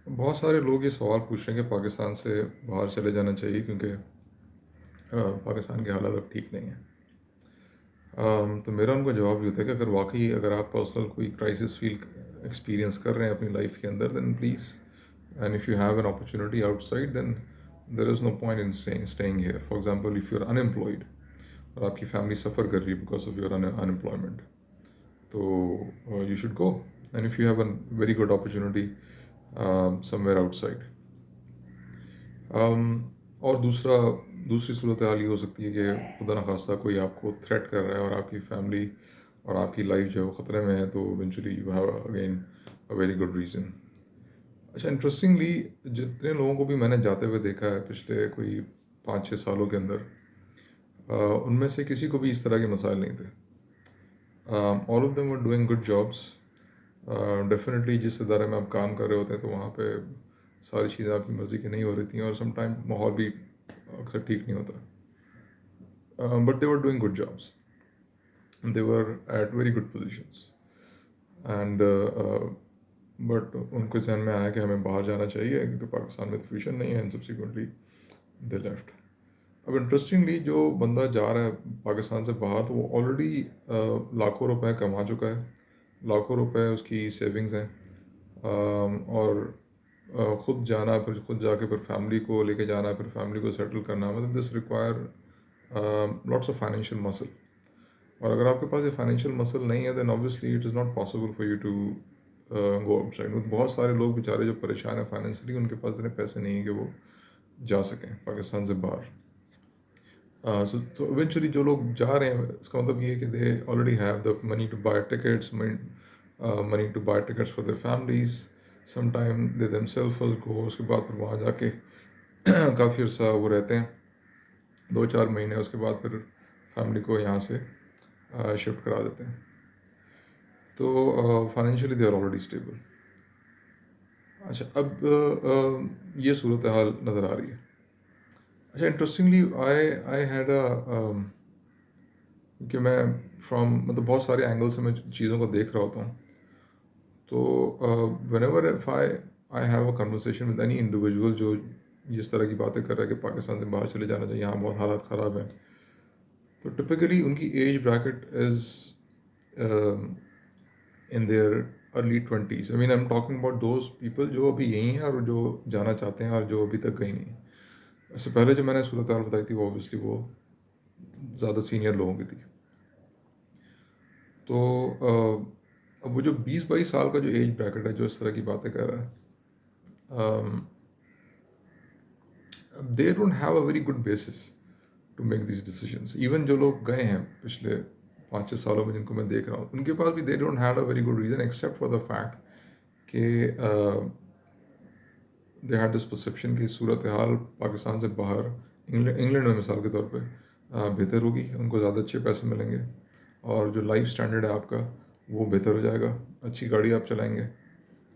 बहुत सारे लोग ये सवाल पूछ रहे हैं कि पाकिस्तान से बाहर चले जाना चाहिए क्योंकि पाकिस्तान की हालत अब ठीक नहीं है। तो मेरा उनको जवाब ये था कि अगर आप पर्सनल कोई क्राइसिस फील एक्सपीरियंस कर रहे हैं अपनी लाइफ के अंदर, then please, and if you have an opportunity outside, then there is no point in staying here. For example, if you are unemployed और आपकी फैमिली सफ़र कर रही है बिकॉज ऑफ योर अनएम्प्लॉयमेंट, तो you should go, and if you have a very good opportunity somewhere outside. और दूसरी सूरत हाल ये हो सकती है कि खुदा न खास्ता कोई आपको थ्रेट कर रहा है और आपकी फैमिली और आपकी लाइफ जो है वो ख़तरे में है, तो eventually you have again a very good reason. अच्छा, इंटरेस्टिंगली, जितने लोगों को भी मैंने जाते हुए देखा है पिछले कोई 5-6 सालों के अंदर, उनमें से किसी को भी इस तरह के मसाइल नहीं थे। All of them were doing good jobs. Definitely जिस इदारे में आप काम कर रहे होते हैं तो वहाँ पे सारी चीज़ें आपकी मर्ज़ी की नहीं हो रही थी, और सम टाइम माहौल भी अक्सर ठीक नहीं होता। But they were doing good jobs, they were at very good positions, and but उनके जहन में आया कि हमें बाहर जाना चाहिए क्योंकि पाकिस्तान में तो फ्यूचर नहीं है, एंड सब्सिक्वेंटली दे लेफ्ट। अब इंटरेस्टिंगली, जो बंदा जा रहा है पाकिस्तान से बाहर, तो वो ऑलरेडी लाखों रुपए कमा चुका है, लाखों रुपए उसकी सेविंग्स हैं। और ख़ुद जाना, फिर खुद जाके फिर फैमिली को लेके जाना, फिर फैमिली को सेटल करना, मतलब this require lots of financial muscle. और अगर आपके पास ये फाइनेंशियल मसल नहीं है, then obviously it is not possible for you to go outside. बहुत सारे लोग बेचारे जो परेशान हैं फाइनेंशियली, उनके पास इतने पैसे नहीं हैं कि वो जा सकें पाकिस्तान से बाहर। तो इवेंचुअली जो लोग जा रहे हैं, इसका मतलब ये है कि they already have the money to buy tickets, money to buy tickets for their families. Some time they themself first go, उसके बाद फिर वहाँ जाके काफ़ी अर्सा वो रहते हैं, 2-4 महीने, उसके बाद फिर फैमिली को यहाँ से शिफ्ट करा देते हैं। तो financially they are already stable. अच्छा, अब ये सूरत हाल नज़र आ रही है। अच्छा, interestingly, I I had a कि मैं मतलब बहुत सारे एंगल से मैं चीज़ों को देख रहा होता हूँ। तो when ever if I have a conversation with any individual जो जिस तरह की बातें कर रहा है कि पाकिस्तान से बाहर चले जाना चाहिए, यहाँ बहुत हालात ख़राब हैं, तो टिपिकली उनकी age bracket is in their early 20s। I mean, I am talking about those people जो अभी यहीं हैं और जो जाना चाहते हैं और जो अभी तक गई नहीं। इससे पहले जो मैंने सूरत हाल बताई थी, वो ऑब्वियसली वो ज़्यादा सीनियर लोगों की थी। तो अब वो जो 20-22 साल का जो एज ब्रैकेट है जो इस तरह की बातें कर रहा है, they don't have a very good basis to make this decisions. Even जो लोग गए हैं पिछले 5-6 सालों में, जिनको मैं देख रहा हूँ, उनके पास भी दे don't have a very good reason except for the fact कि दे हैड दिस परसेप्शन कि सूरत हाल पाकिस्तान से बाहर इंग्लैंड में मिसाल के तौर पे बेहतर होगी, उनको ज़्यादा अच्छे पैसे मिलेंगे, और जो लाइफ स्टैंडर्ड है आपका वो बेहतर हो जाएगा, अच्छी गाड़ी आप चलाएंगे।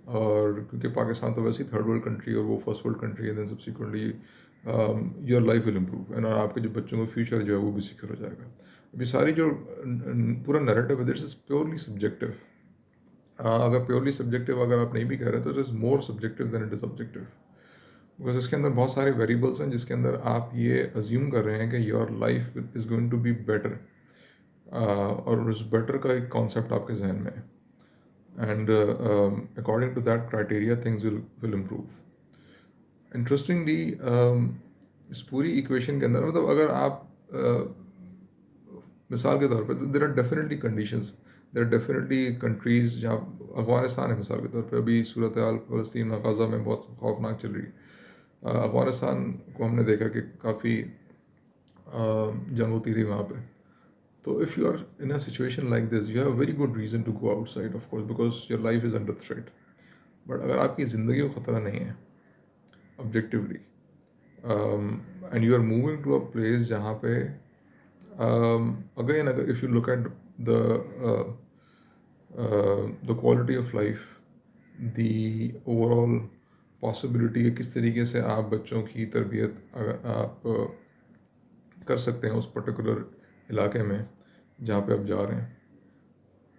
और क्योंकि पाकिस्तान तो वैसे ही थर्ड वर्ल्ड कंट्री और वो फर्स्ट वर्ल्ड कंट्री है, then subsequently your life will improve, and आपके जो बच्चों का फ्यूचर जो है वो भी सिक्योर हो जाएगा। अभी सारी जो पूरा नैरेटिव है, दिस इज प्योरली सब्जेक्टिव। अगर प्योरली सब्जेक्टिव अगर आप नहीं भी कह रहे तो it is more subjective than it is objective, because इसके अंदर बहुत सारे वेरिएबल्स हैं जिसके अंदर आप ये अज्यूम कर रहे हैं कि your life is going to be better, और उस बेटर का एक कॉन्सेप्ट आपके जहन में है, and according to that criteria things will improve. Interestingly, इस पूरी इक्वेशन के अंदर, मतलब अगर आप मिसाल के तौर पे, there are definitely conditions, there are definitely countries जहाँ, अफ़गानिस्तान है मिसाल के तौर पे, अभी सूरत हाल फ़लस्तीन और गाज़ा में बहुत खौफनाक चल रही है। अफ़गानिस्तान को हमने देखा कि काफ़ी जंग होती रही वहाँ पे। तो if you are in a situation like this, you have a very good reason to go outside of course, because your life is under threat. But अगर आपकी ज़िंदगी को ख़तरा नहीं है objectively, and you are moving to a place जहाँ पे, again, अगर if you look at the the quality of life, the overall possibility है किस तरीके से आप बच्चों की तरबियत अगर आप कर सकते हैं उस पर्टिकुलर इलाके में जहाँ पे आप जा रहे हैं,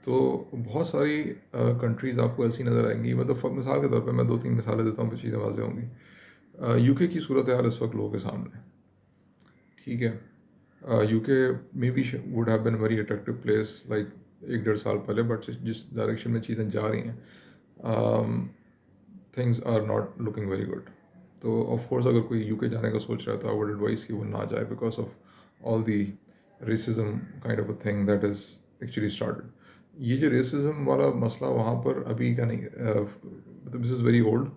तो बहुत सारी कंट्रीज़ आपको ऐसी नज़र आएंगी, मतलब मिसाल के तौर पे मैं 2-3 मिसालें देता हूँ, फिर चीज़ें वाज़ेह होंगी। यूके की सूरत हाल इस वक्त लोगों के सामने है, ठीक है। UK may be would have been very attractive place like 1-1.5 साल पहले, बट जिस डायरेक्शन में चीज़ें जा रही हैं, things are not looking very good. तो ऑफ कोर्स अगर कोई यूके जाने का सोच रहा है तो आई वुड एडवाइस कि वो ना जाए, because of all the racism kind of a thing that is actually started. ये जो रेसिज्म वाला मसला वहाँ पर अभी का नहीं, मतलब this is very old.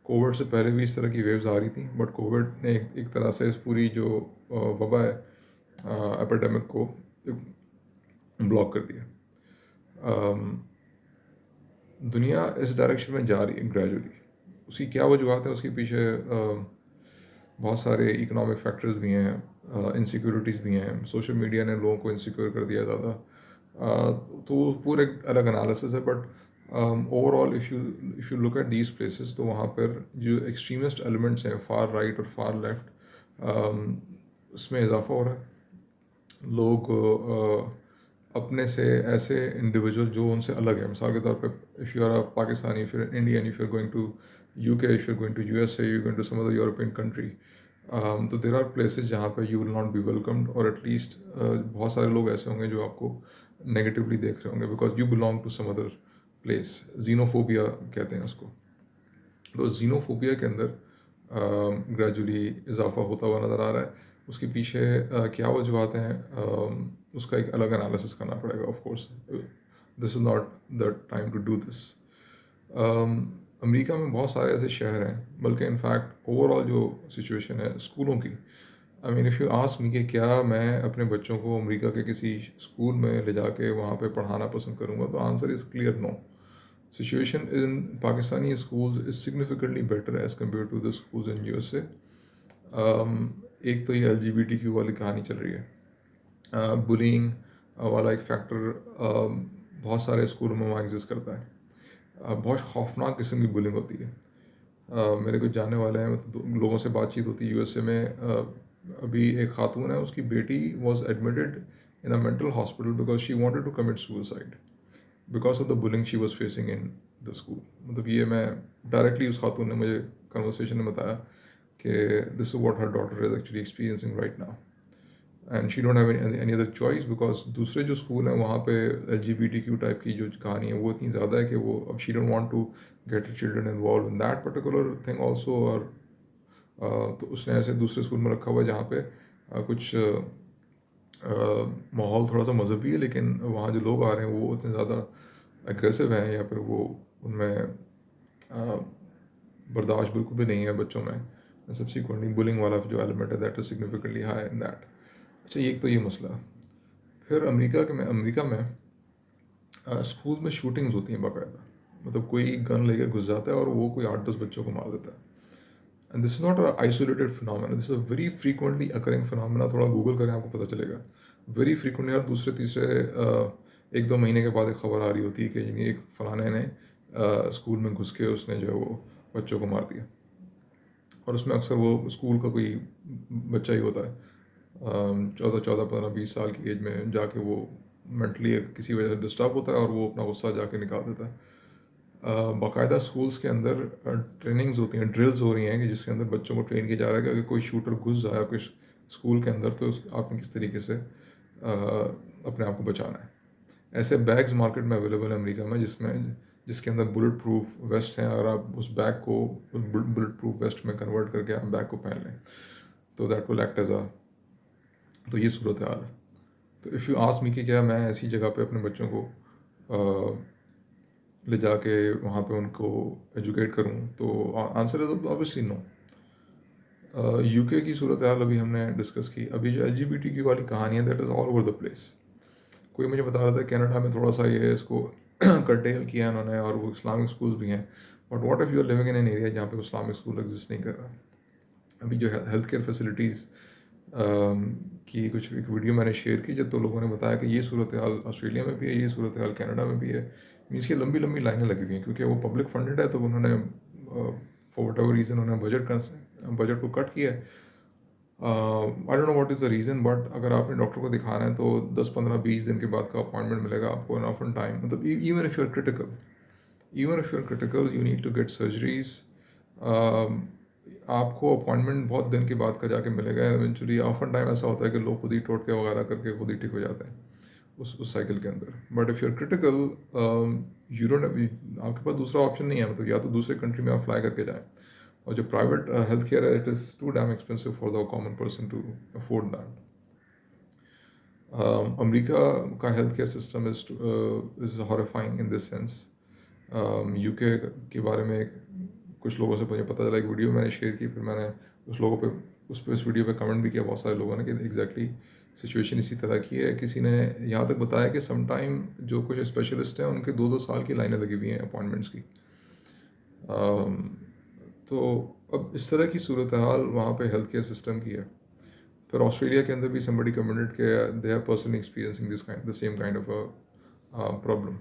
Covid से पहले भी इस तरह की वेव्स आ रही थी, बट कोविड ने एक तरह से इस पूरी जो वबा है, एपिडेमिक को ब्लॉक कर दिया। दुनिया इस डायरेक्शन में जा रही है ग्रेजुअली। उसकी क्या वजूहत है, उसके पीछे बहुत सारे इकोनॉमिक फैक्टर्स भी हैं, इनसिक्योरिटीज़ भी हैं, सोशल मीडिया ने लोगों को इनसिक्योर कर दिया ज़्यादा। तो वो पूरे अलग एनालिसिस है, but overall if you look at these places, तो वहाँ पर जो एक्सट्रीमिस्ट एलिमेंट्स हैं, फार राइट और फार लेफ्ट, उसमें इजाफा हो रहा है। लोग अपने से ऐसे इंडिविजुअल जो उनसे अलग है, मिसाल के तौर पे if you are a Pakistani, if you are Indian, if you are going to UK, if you are going to USA, you going to some other European country, तो देर आर प्लेसेस जहाँ पे you will not be welcomed, और at least बहुत सारे लोग ऐसे होंगे जो आपको नेगेटिवली देख रहे होंगे because you belong to some other place. Xenophobia कहते हैं उसको। तो जीनोफोबिया के अंदर ग्रेजुअली इजाफा होता हुआ नज़र आ रहा है। उसके पीछे क्या वजूहत हैं, उसका एक अलग एनालिसिस करना पड़ेगा। Of course this is not the time to do this. America में बहुत सारे ऐसे शहर हैं, बल्कि इनफैक्ट ओवरऑल जो सिचुएशन है स्कूलों की, I mean if you ask me कि क्या मैं अपने बच्चों को अमेरिका के किसी स्कूल में ले जाके वहाँ पे पढ़ाना पसंद करूँगा, तो answer is clear no. Situation in Pakistani schools is significantly better as compared to the schools in USA. एक तो ये LGBTQ वाली कहानी चल रही है, बुलिंग वाला एक फैक्टर बहुत सारे स्कूलों में वहाँ एग्जिस्ट करता है। बहुत खौफनाक किस्म की बुलिंग होती है। मेरे कुछ जानने वाले हैं, मतलब लोगों से बातचीत होती है यूएसए में। अभी एक खातून है, उसकी बेटी was admitted in a mental hospital because she wanted to commit suicide because of the bullying she was facing in the school. मतलब ये मैं डायरेक्टली उस खातून ने मुझे कन्वर्सेशन में बताया कि this is what her daughter is actually experiencing right now, and she don't have any other choice because दूसरे जो स्कूल हैं वहाँ पे LGBTQ टाइप की जो कहानी है वो इतनी ज़्यादा है कि वो अब she don't want to get her children involve in that particular thing also. और तो उसने ऐसे दूसरे स्कूल में रखा हुआ है जहाँ पे कुछ माहौल थोड़ा सा मजहबी है, लेकिन वहाँ जो लोग आ रहे हैं वो इतने ज़्यादा एग्रेसिव हैं, या फिर वो उनमें बर्दाश्त बिल्कुल भी नहीं है बच्चों में। सब्सिक्वेंटली बुलिंग वाला जो एलिमेंट है that is significantly high in that. अच्छा, ये एक तो ये मसला। फिर अमेरिका में स्कूल में शूटिंग्स होती हैं बाकायदा, मतलब कोई गन लेके घुस जाता है और वो कोई 8-10 बच्चों को मार देता है। And this is not a isolated phenomena, this is a very frequently occurring phenomena. थोड़ा गूगल करें, आपको पता चलेगा। वेरी फ्रीक्वेंटली, हर दूसरे तीसरे 1-2 महीने के बाद एक खबर आ रही होती है कि एक फलाने ने स्कूल में घुस के उसने जो है वो बच्चों को मार दिया। और उसमें अक्सर वो स्कूल का कोई बच्चा ही होता है, 14-15-20 साल की एज में जाके वो मेंटली किसी वजह से डिस्टर्ब होता है और वो अपना गुस्सा जाके निकाल देता है। बाकायदा स्कूल्स के अंदर ट्रेनिंग्स होती हैं, ड्रिल्स हो रही हैं कि जिसके अंदर बच्चों को ट्रेन किया जा रहा है कि अगर कोई शूटर घुस जाए आपके स्कूल के अंदर तो आपने किस तरीके से अपने आप को बचाना है। ऐसे बैग्स मार्केट में अवेलेबल है अमेरिका में, जिसके अंदर बुलेट प्रूफ वेस्ट हैं, और आप उस बैग को बुलेट प्रूफ वेस्ट में कन्वर्ट करके आप बैग को पहन लें तो that will act as a. तो ये सूरत हाल है। तो इफ़ यू आस्क मी कि क्या मैं ऐसी जगह पे अपने बच्चों को ले जाके वहाँ पे उनको एजुकेट करूँ, तो answer is obviously no. UK की सूरत हाल अभी हमने डिस्कस की। अभी जो LGBTQ वाली कहानी है that is all over the place. कोई मुझे बता रहा था कनाडा में थोड़ा सा ये इसको कर्टेल किया उन्होंने, और वो इस्लामिक स्कूल्स भी हैं। But what if you are living in an area जहाँ पे इस्लामिक स्कूल एग्जिस्ट नहीं कर रहा। अभी जो हेल्थ केयर फैसिलिटीज़ की कुछ एक वीडियो मैंने शेयर की, जब तो लोगों ने बताया कि ये सूरत हाल ऑस्ट्रेलिया में भी है, ये सूरत हाल कनाडा में भी है। मीन्स की लंबी लंबी लाइनें लगी हुई हैं, क्योंकि वो पब्लिक फंडेड है, तो उन्होंने फॉर वट एवर रीज़न उन्होंने बजट को कट किया है। I don't know what is the reason, but अगर आपने डॉक्टर को दिखाना है तो 10 15 20 दिन के बाद का अपॉइंटमेंट मिलेगा आपको इन ऑफन टाइम, मतलब even if you are critical, you need to get surgeries, आपको अपॉइंटमेंट बहुत दिन के बाद का जाके मिलेगा इवेंचुअली। ऑफन टाइम ऐसा होता है कि लोग खुद ही टोटके वगैरह करके खुद ही ठीक हो जाते हैं उस साइकिल के अंदर। But if you are critical, you don't, आपके पास दूसरा ऑप्शन नहीं है, मतलब या तो दूसरे कंट्री में आप फ्लाई करके जाएं, और जो प्राइवेट हेल्थ केयर है, it is too damn expensive for the common person to afford that. America का health care system is horrifying in this sense. UK के बारे में कुछ लोगों से मुझे पता चला, एक वीडियो मैंने शेयर की, फिर मैंने उस लोगों पे उस वीडियो पे कमेंट भी किया बहुत सारे लोगों ने कि एग्जैक्टली सिचुएशन इसी तरह की है। किसी ने यहाँ तक बताया कि समटाइम जो कुछ स्पेशलिस्ट हैं उनके 2 2 साल की लाइनें लगी हुई हैं अपॉइंटमेंट्स की। तो अब इस तरह की सूरत हाल वहाँ पे हेल्थ केयर सिस्टम की है। फिर ऑस्ट्रेलिया के अंदर भी somebody commented कि they are personally experiencing the same kind of a problem.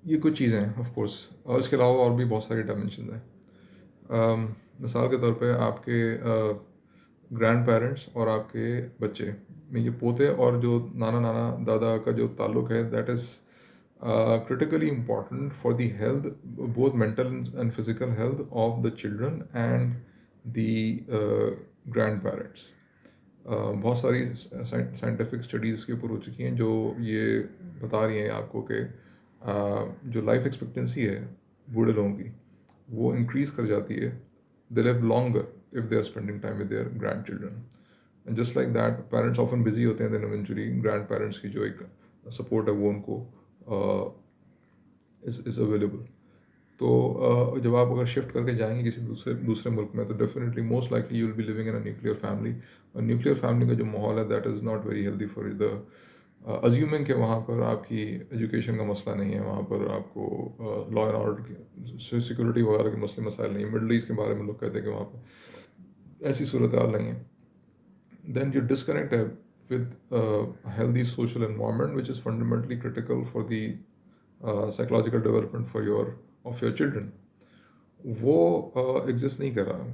ये कुछ चीज़ें हैं ऑफ कोर्स, और इसके अलावा और भी बहुत सारी डायमेंशन हैं। मिसाल के तौर पे आपके ग्रैंड पेरेंट्स और आपके बच्चे में ये पोते और जो नाना नाना दादा का जो ताल्लुक है, that is critically important for the health, both mental and physical health of the children and the grandparents. बहुत सारी साइंटिफिक स्टडीज़ के ऊपर हो चुकी हैं जो ये बता रही हैं आपको कि जो लाइफ एक्सपेक्टेंसी है बूढ़े लोगों की, वो इंक्रीज़ कर जाती है। They live longer if they are spending time with their grand children, and just like that parents often busy होते हैं, देन इवेंचुअली ग्रैंड पेरेंट्स की जो एक सपोर्ट है वो उनको इज़ अवेलेबल। तो जब आप अगर शिफ्ट करके जाएंगे किसी दूसरे दूसरे मुल्क में, तो definitely most likely you will be living in a nuclear family. और न्यूक्लियर फैमिली का जो माहौल है, that is not very healthy for the assuming कि वहाँ पर आपकी एजुकेशन का मसला नहीं है, वहाँ पर आपको लॉ एंड ऑर्डर सिक्योरिटी वगैरह के मसले मसाइल नहीं है। मिडल ईस्ट के बारे में लोग कहते हैं कि वहाँ पर ऐसी सूरत हाल नहीं है। Then you disconnect with a healthy social environment, which is fundamentally critical for the psychological development of your children, वो एग्जिस्ट नहीं कर रहा।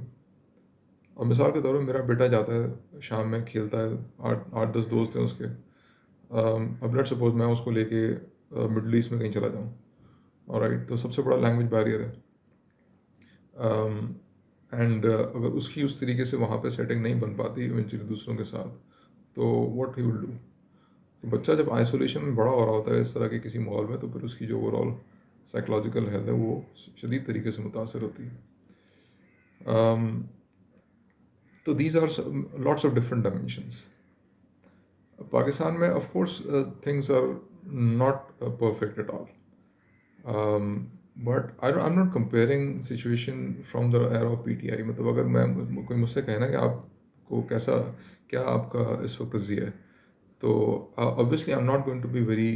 और मिसाल के तौर पर मेरा बेटा जाता है शाम में, खेलता है, 8 8 10 दोस्त हैं उसके। अब लेट्स सपोज मैं उसको लेके मिडल ईस्ट में कहीं चला जाऊँ, ऑलराइट, तो सबसे बड़ा लैंग्वेज बैरियर है। एंड अगर उसकी उस तरीके से वहाँ पे सेटिंग नहीं बन पाती इवेंचुअली दूसरों के साथ, तो व्हाट ही विल डू। तो बच्चा जब आइसोलेशन में बड़ा हो रहा होता है इस तरह के किसी माहौल में, तो फिर उसकी जो ओवरऑल साइकोलॉजिकल हेल्थ है वो शदीद तरीके से मुतासर होती है। तो these are lots of different dimensions. Pakistan में of course things are not perfect at all, but I am not comparing situation from the era of PTI। मतलब अगर मैं कोई मुझसे कहे ना कि आपको कैसा, क्या आपका इस वक्त तज़िया है, तो obviously I'm not going to be very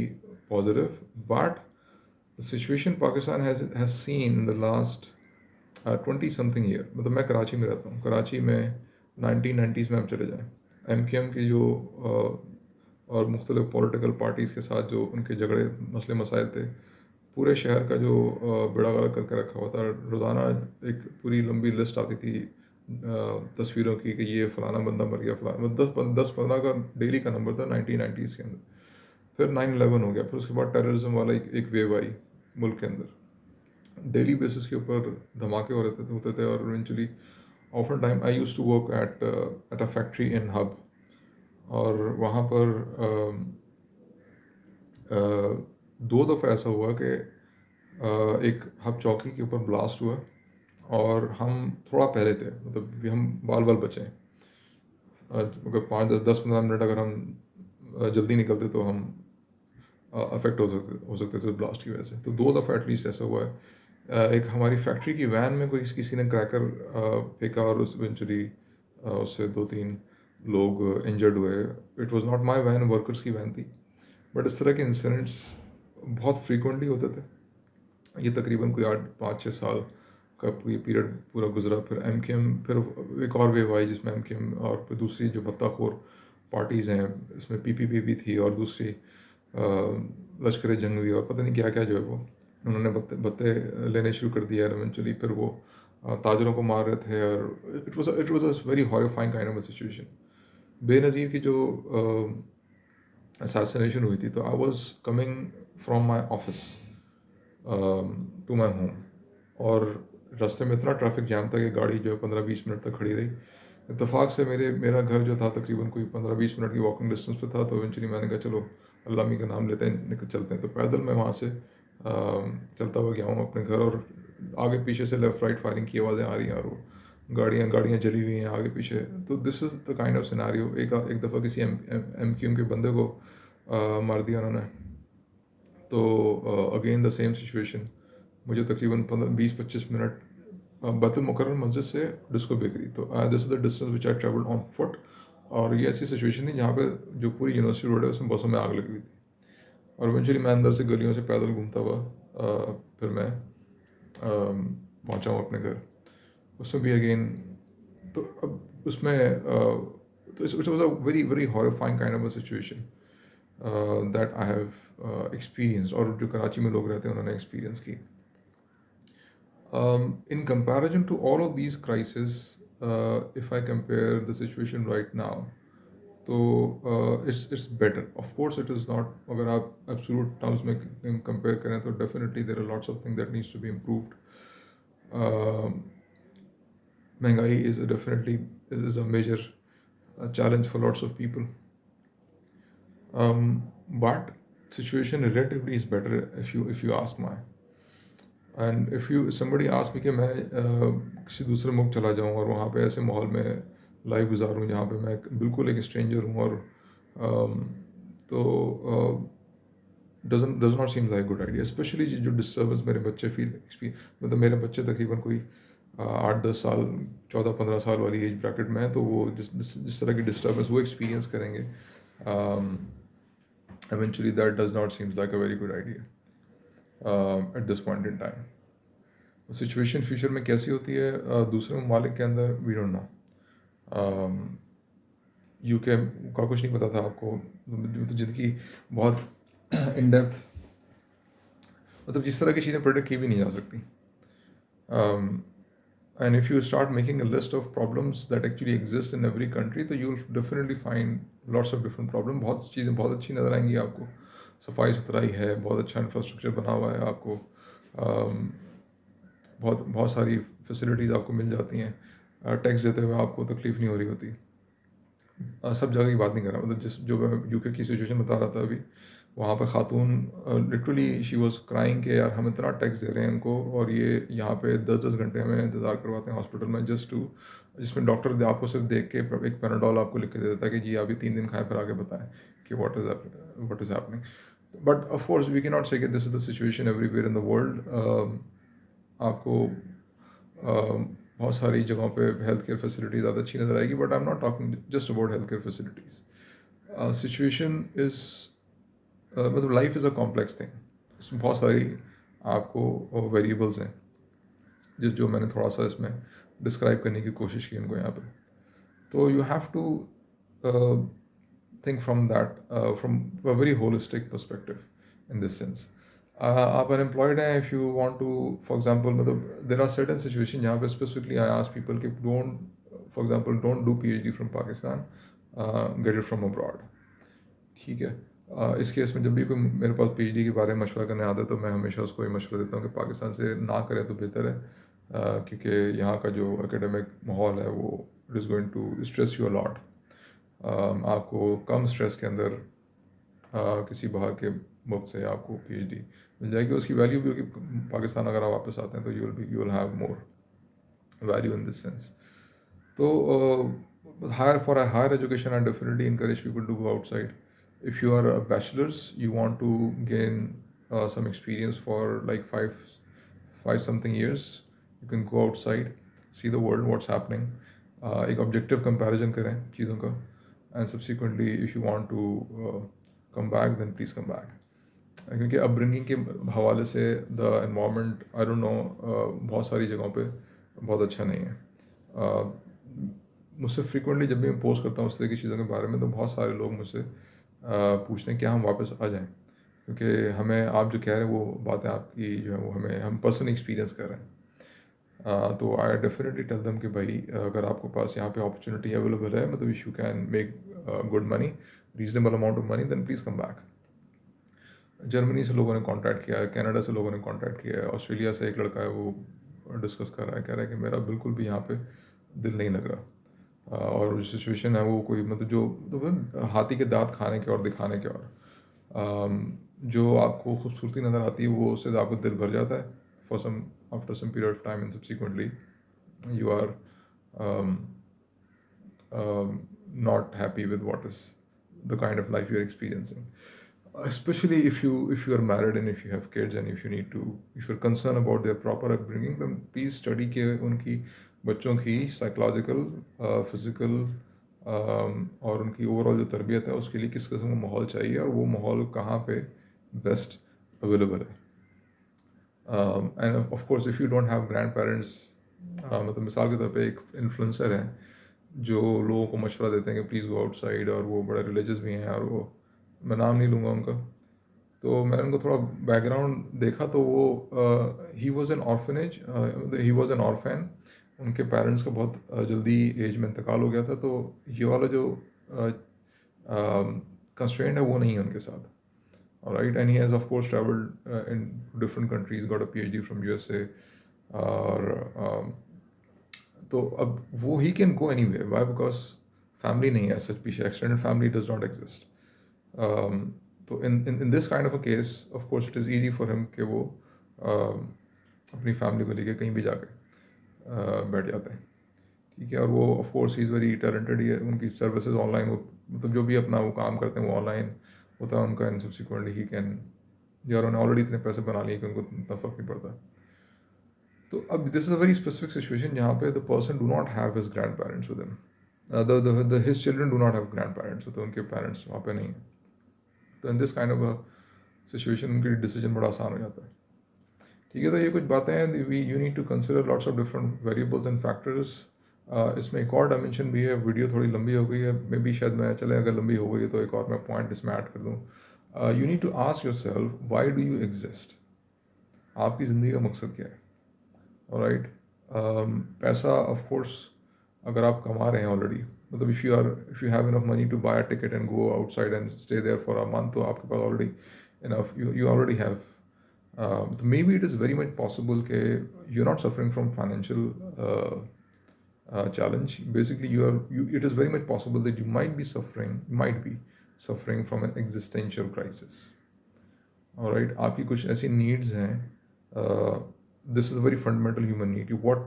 positive, but the situation Pakistan has seen in the last 20 something year। मतलब मैं कराची में रहता हूँ, कराची में 1990s में हम चले जाएं, MKM के जो और मुख्तलिफ पॉलिटिकल पार्टीज़ के साथ जो उनके झगड़े मसले मसाइल थे, पूरे शहर का जो बेड़ा गर्क करके रखा हुआ था। रोज़ाना एक पूरी लंबी लिस्ट आती थी तस्वीरों की कि ये फ़लाना बंदा मर गया, फलाना 10 10 15 का डेली का नंबर था 1990s के अंदर। फिर 9/11 हो गया, फिर उसके बाद टेररिज्म वाला एक वेव आई मुल्क के अंदर। डेली बेसिस के ऊपर धमाके होते थे और eventually often time I used to work at a factory in Hub, और वहाँ पर 2 दफ़ा ऐसा हुआ कि एक हब चौकी के ऊपर ब्लास्ट हुआ और हम थोड़ा पहले थे, मतलब हम बाल बाल बचे। अगर 5 10 10 15 मिनट अगर हम जल्दी निकलते तो हम अफेक्ट हो सकते थे ब्लास्ट की वजह से। तो 2 दफ़ा एटलीस्ट ऐसा हुआ है। एक हमारी फैक्ट्री की वैन में किसी ने क्रैकर फेंका और उस इवेंचुअली उससे 2 3 लोग इंजर्ड हुए। It was not my van, workers की वैन थी। बट इस तरह के इंसिडेंट्स बहुत फ्रीक्वेंटली होते थे। ये तकरीबन कोई 8 5 6 साल का ये पीरियड पूरा गुजरा। फिर MKM, फिर एक और वेव आई जिसमें MKM और फिर दूसरी जो बत्ताखोर पार्टीज़ हैं, इसमें PPP भी थी और दूसरी लश्कर जंग भी, और पता नहीं क्या क्या जो है वो उन्होंने बत्ते लेने शुरू कर दिया इवेंचुअली। फिर वो ताजरों को मार रहे थे, और it was a very horrifying kind of a situation. Benazir की जो assassination हुई थी, तो I was coming from my office to my home, और रास्ते में इतना ट्रैफिक जैम था कि गाड़ी जो है 15-20 मिनट तक खड़ी रही। इत्तेफाक से मेरा घर जो था तकरीबन कोई 15-20 मिनट की वॉकिंग डिस्टेंस पे था, तो इवेंचुअली मैंने कहा चलो अल्लाह मी का नाम लेते हैं, निकल चलते हैं। तो पैदल मैं वहाँ से चलता हुआ गया हूँ अपने घर, और आगे पीछे से लेफ़्ट राइट फायरिंग की आवाज़ें आ रही हैं, और वो गाड़ियाँ जली हुई हैं आगे पीछे। तो this is the kind of scenario. एक दफ़ा किसी एम क्यू एम के बंदे को मार दिया उन्होंने। तो अगेन द सेम सिचुएशन, मुझे तकरीबन 20-25 मिनट बैतुल मुकर्रम मस्जिद से डिस्को बेकरी, तो this is the distance which I travelled on foot. और ये ऐसी सिचुएशन थी जहाँ पे जो पूरी यूनिवर्सिटी रोड है उसमें बसों में आग लगी हुई थी, और इवेंचुअली मैं अंदर से गलियों से पैदल घूमता हुआ फिर मैं पहुँचा हूँ अपने घर। उसमें भी अगेन, तो अब उसमें तो it was a very very horrifying kind of a situation that I have experience, और जो कराची में लोग रहते हैं उन्होंने एक्सपीरियंस की। In comparison to all of these crises, if I compare the situation right now, तो it's better. Of course, it is not. अगर आप absolute terms में compare करें तो definitely there are lots of things that needs to be improved. Um, महंगाई is definitely is a major challenge for lots of people. But situation relatively is better if you ask my. And if you somebody ask me कि मैं किसी दूसरे मुल्क चला जाऊँ और वहाँ पे ऐसे माहौल में लाइफ गुजारूँ जहाँ पे मैं बिल्कुल एक स्ट्रेंजर हूँ, और तो does not seem like good idea, specially जो डिस्टर्बेंस मेरे बच्चे मतलब मेरे बच्चे तकरीबन कोई 8-10 साल, 14-15 साल वाली एज ब्रैकेट में है, तो वो जिस तरह की डिस्टर्बेंस वो एक्सपीरियंस करेंगे, eventually that does not seem like a very good idea at this point in time. Situation future में कैसी होती है दूसरे ममालिक के अंदर, वी डोंट नो। यूके का कुछ नहीं पता था आपको, तो ज़िंदगी बहुत इन डेप्थ, मतलब जिस तरह की चीज़ें प्रेडिक्ट की भी नहीं जा सकती। And if you start making a list of problems that actually exist in every country, तो you will definitely find lots of different problem. बहुत चीज़ें बहुत अच्छी नज़र आएंगी आपको, सफाई सुथराई है, बहुत अच्छा इंफ्रास्ट्रक्चर बना हुआ है आपको, बहुत बहुत सारी फैसिलिटीज़ आपको मिल जाती हैं, टैक्स देते हुए आपको तकलीफ़ नहीं हो रही होती। सब जगह की बात नहीं कर रहा, मतलब जो मैं यूके की सिचुएशन बता रहा था अभी, वहाँ पे खातून लिटरली शी वाज क्राइंग कि यार हम इतना टैक्स दे रहे हैं इनको, और ये यहाँ पे 10-10 घंटे हमें इंतज़ार करवाते हैं हॉस्पिटल में जस्ट टू, जिसमें डॉक्टर आपको सिर्फ देख के एक पैराडोल आपको लिख के दे देता है कि जी अभी 3 दिन खाएं, फिर आगे बताएं कि what is happening. But of course we can not say कि this is the situation everywhere in the world. आपको बहुत सारी जगहों पे हेल्थ केयर फैसिलिटी ज़्यादा अच्छी नज़र आएगी, but I am not talking just about health care facilities. Situation is मतलब life is a complex thing, इसमें बहुत सारी आपको वेरिएबल्स हैं जो मैंने थोड़ा सा इसमें डिस्क्राइब करने की कोशिश की उनको यहाँ पे। तो you have to think from that, from a very holistic perspective in this sense. आप अनएम्प्लॉयड हैं, if you want to for example, मतलब देर आर सर्टेन सिचुएशन जहाँ पे स्पेसिफिकली आई आस्क पीपल कि don't, for example don't do PhD from Pakistan, get it from abroad. ठीक है, इस case में जब भी कोई मेरे पास पीएचडी के बारे में मशवरा करने आता है, तो मैं हमेशा उसको ये मशवरा देता हूँ कि पाकिस्तान से ना करें तो बेहतर है, क्योंकि यहाँ का जो एकेडमिक माहौल है वो it is going to stress you a lot. आपको कम स्ट्रेस के अंदर किसी बाहर के मुल्क से आपको पीएचडी मिल जाएगी, उसकी वैल्यू भी होगी। पाकिस्तान अगर आप वापस आते हैं तो you will have more value in this sense. तो higher for a higher education I definitely encourage people to go outside. If you are a bachelor's, you want to gain some experience for like five something years, you can go outside, see the world, what's happening, एक objective comparison करें चीज़ों का, and subsequently if you want to come back, then please come back. क्योंकि upbringing के हवाले से the environment I don't know बहुत सारी जगहों पे बहुत अच्छा नहीं है। मुझसे फ्रीक्वेंटली जब भी मैं पोस्ट करता हूँ उस तरह की चीज़ों के बारे में, तो बहुत सारे लोग मुझसे पूछते हैं क्या हम वापस आ जाएं, क्योंकि हमें आप जो कह रहे हैं वो बातें आपकी जो है वो हम पर्सनली एक्सपीरियंस कर रहे हैं। तो आई डेफिनेटली टेल देम कि भाई अगर आपके पास यहाँ पे अपॉर्चुनिटी अवेलेबल है, मतलब if you can make good money, reasonable amount of money, then please come back. Germany से लोगों ने कांटेक्ट किया है, कनाडा से लोगों ने कांटेक्ट किया है, ऑस्ट्रेलिया से एक लड़का है वो डिस्कस कर रहा है, कह रहा है कि मेरा बिल्कुल भी यहाँ पे दिल नहीं लग रहा। और जो सिचुएशन है वो कोई मतलब जो तो हाथी के दांत खाने के और दिखाने के और जो आपको खूबसूरती नज़र आती है वो उससे आपको दिल भर जाता है for some after some period of time and subsequently you are um, not happy with what is the kind of life you are experiencing, especially if you are married and if you have kids and if you need to if you're concerned about their proper upbringing, then please study के उनकी बच्चों की psychological physical और उनकी overall जो तरबियत है उसके लिए किस किस्म का माहौल चाहिए और वो माहौल कहाँ पे बेस्ट अवेलेबल है। End of course if you don't have grand parents, मतलब मिसाल के तौर पे एक इन्फ्लुएंसर है जो लोगों को मशवरा देते हैं कि प्लीज़ गो आउटसाइड, और वो बड़े रिलीजियस भी हैं, और वो मैं नाम नहीं लूँगा उनका। तो मैंने उनको थोड़ा बैकग्राउंड देखा तो वो he was an orphanage, he was an orphan. उनके पेरेंट्स का बहुत जल्दी एज में इंतकाल हो गया था, तो ये वाला जो कंस्ट्रेंट है वो नहीं है उनके साथ। Alright, and he has of course traveled in different countries, got a PhD from USA, और तो अब वो he can go any way, why because family नहीं है सच, पीछे extended family does not exist. तो in this kind of a case of course it is easy for him कि वो अपनी फैमिली को लेके कहीं भी जाके बैठ जाते हैं, ठीक है। और वो of course he is very talented, he उनकी सर्विसेज ऑनलाइन, वो मतलब जो भी अपना वो काम करते हैं वो ऑनलाइन होता है उनका, एंड सब्सिक्वेंटली ही कैन, यार उन्होंने ऑलरेडी इतने पैसे बना लिए कि उनको इतना फ़र्क नहीं पड़ता। तो अब this is a very specific situation जहाँ पे the person do not have his grand parents with him, the his children do not have grand parents, तो उनके पेरेंट्स वहाँ पे नहीं हैं। तो in this kind of a situation उनकी डिसीजन बड़ा आसान हो जाता है, ठीक है। तो ये कुछ बातें हैं, we you need to consider lots of different variables and factors. इसमें एक और डायमेंशन भी है, वीडियो थोड़ी लंबी हो गई है, मे बी शायद मैं चले अगर लंबी हो गई है तो एक और मैं पॉइंट इसमें ऐड कर दूँ। You need to ask yourself why do you exist, आपकी ज़िंदगी का मकसद क्या है। ऑलराइट, पैसा ऑफ कोर्स अगर आप कमा रहे हैं ऑलरेडी, मतलब if you have enough money to buy a ticket and go outside and stay there for a month, तो आपके पास already enough, you already have, तो maybe it is very much possible कि you are not suffering from financial challenge. Basically it is very much possible that you might be suffering from an existential crisis. All right, आपकी कुछ ऐसी needs हैं, this is a very fundamental human need. What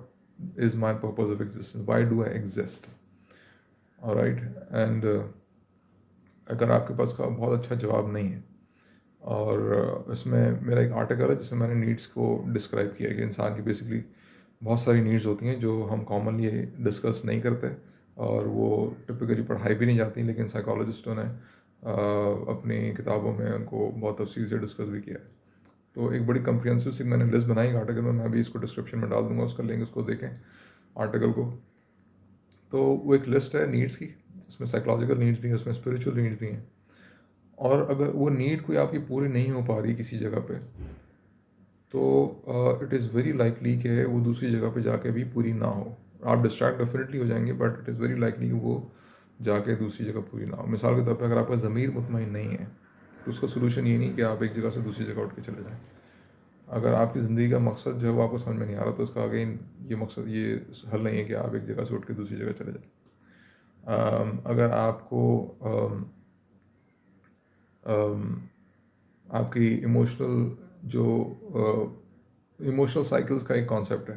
is my purpose of existence, why do I exist? All right, and अगर आपके पास का बहुत अच्छा जवाब नहीं है, और इसमें मेरा एक आर्टिकल है जिसमें मैंने नीड्स को डिस्क्राइब किया है कि इंसान की बेसिकली बहुत सारी नीड्स होती हैं जो हम कॉमनली डिस्कस नहीं करते, और वो टिपिकली पढ़ाई भी नहीं जाती, लेकिन साइकोलॉजिस्टों ने अपनी किताबों में उनको बहुत तफसील से डिस्कस भी किया है। तो एक बड़ी कंप्रिहेंसिव सी मैंने लिस्ट बनाई आर्टिकल में, मैं भी इसको डिस्क्रिप्शन में डाल दूंगा, उसका लिंक, उसको देखें आर्टिकल को। तो वो एक लिस्ट है नीड्स की, उसमें साइकोलॉजिकल नीड्स भी हैं, उसमें स्पिरिचुअल नीड्स भी हैं, और अगर वो नीड कोई आपकी पूरी नहीं हो पा रही किसी जगह पे, तो इट इज़ वेरी लाइकली कि वो दूसरी जगह पे जाके भी पूरी ना हो। आप डिस्ट्रैक्ट डेफिनेटली हो जाएंगे, but it is very likely कि वो जाके दूसरी जगह पूरी ना हो। मिसाल के तौर पे अगर आपका ज़मीर मुतमईन नहीं है, तो उसका सोल्यूशन ये नहीं कि आप एक जगह से दूसरी जगह उठ के चले जाएँ। अगर आपकी ज़िंदगी का मकसद जो है वो आपको समझ में नहीं आ रहा, तो उसका अगेन ये मकसद, ये हल नहीं है कि आप एक जगह से उठ के दूसरी जगह चले जाएँ। अगर आपको आपकी इमोशनल साइकिल्स का एक कॉन्सेप्ट है,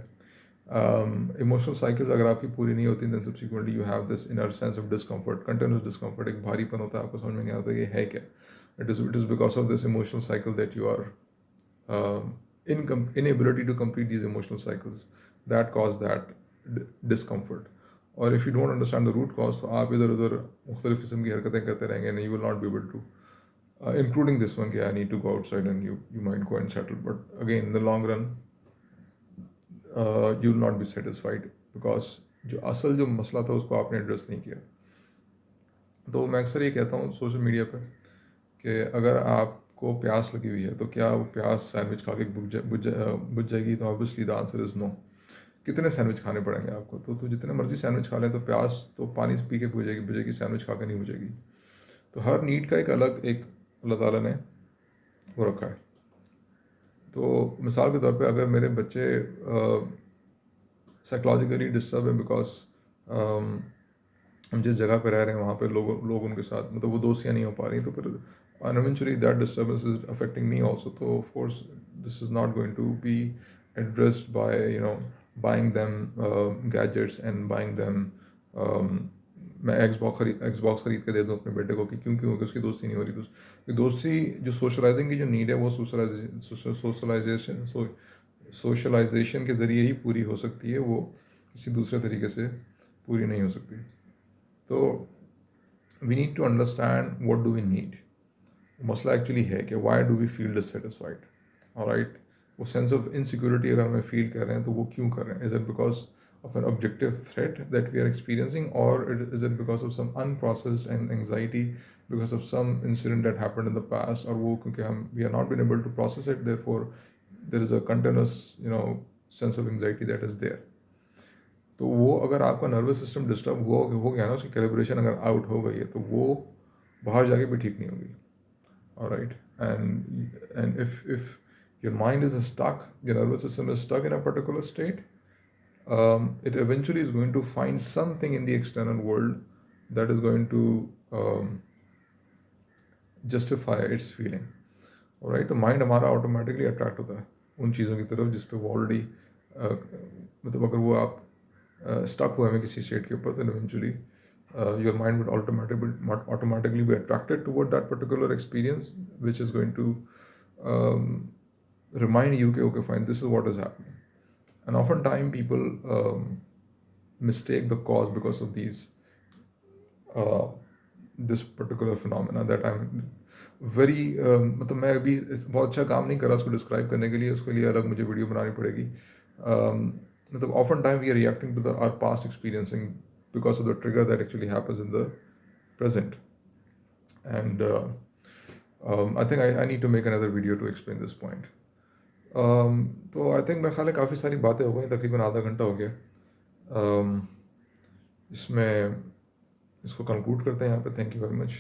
इमोशनल साइकिल्स अगर आपकी पूरी नहीं होती, then subsequently you have this inner sense of discomfort, continuous discomfort, एक भारीपन होता है, आपको समझ में नहीं आता ये है क्या। It is because of this emotional cycle that you are inability to complete these emotional cycles that cause that discomfort. और if you don't understand the root cause, तो आप इधर उधर मुख्तलिफ किस्म की हरकतें करते रहेंगे, and you will not be able to, including this one, I need to go outside, and you might go and settle, but again in the long run you will not be satisfied because जो मसला था उसको आपने address नहीं किया। तो मैं अक्सर ये कहता हूँ सोशल मीडिया पे कि अगर आपको प्यास लगी हुई है तो क्या वो प्यास सैंडविच खा के बुझ जाएगी, तो obviously the answer is no. कितने सैंडविच खाने पड़ेंगे आपको? तो जितने मर्जी सैंडविच खा लें तो प्यास तो पानी से पी के बुझेगी, सैंडविच खा के नहीं बुझेगी। तो हर नीड का एक अलग एक अल्लाह ताला ने वो रखा है। तो मिसाल के तौर पे अगर मेरे बच्चे साइकोलॉजिकली डिस्टर्ब है बिकॉज हम जिस जगह पे रह रहे हैं वहाँ पे लोग उनके साथ मतलब वो दोस्तियाँ नहीं हो पा रही, तो फिर eventually that disturbance is affecting me also. So of course this is not going to be addressed by buying them gadgets and buying them मैं एक्सबॉक्स खरीद के दे दूँ अपने बेटे को कि क्योंकि उसकी दोस्ती नहीं हो रही। तो दोस्ती जो सोशलाइजिंग की जो नीड है वो सोशलाइजेशन के ज़रिए ही पूरी हो सकती है, वो किसी दूसरे तरीके से पूरी नहीं हो सकती। तो we need to understand what do we need. मसला एक्चुअली है कि why do we feel dissatisfied, alright. वो सेंस ऑफ इनसिक्योरिटी अगर हमें फील कर रहे हैं तो वो क्यों कर रहे हैं? Is it because of an objective threat that we are experiencing, or is it because of some unprocessed and anxiety because of some incident that happened in the past, or wo kyunki we are not been able to process it, therefore there is a continuous sense of anxiety that is there. तो वो अगर आपका nervous system disturb हो गया ना, उसकी calibration अगर out हो गई है तो वो बाहर जाके भी ठीक नहीं होगी, alright. And if your mind is stuck, your nervous system is stuck in a particular state, it eventually is going to find something in the external world that is going to justify its feeling, right. तो mind हमारा automatically attract होता है उन चीज़ों की तरफ जिस पे वो ऑलरेडी मतलब अगर वो आप स्टक हुए हैं किसी स्टेट के ऊपर, तो eventually your mind would automatically be attracted toward that particular experience, which is going to remind you okay fine, this is what is happening. And oftentimes people mistake the cause because of these this particular phenomena that I'm very मतलब मैं अभी बहुत अच्छा काम नहीं कर रहा उसको डिस्क्राइब करने के लिए, उसके लिए अलग मुझे वीडियो बनानी पड़ेगी। मतलब often time we are reacting to our past experiencing because of the trigger that actually happens in the present. And I think I need to make another video to explain this point. तो I think मेरे ख्याल है काफ़ी सारी बातें हो गई, तकरीबन आधा घंटा हो गया। इसमें इसको कंक्लूड करते हैं यहाँ पे। Thank you very much.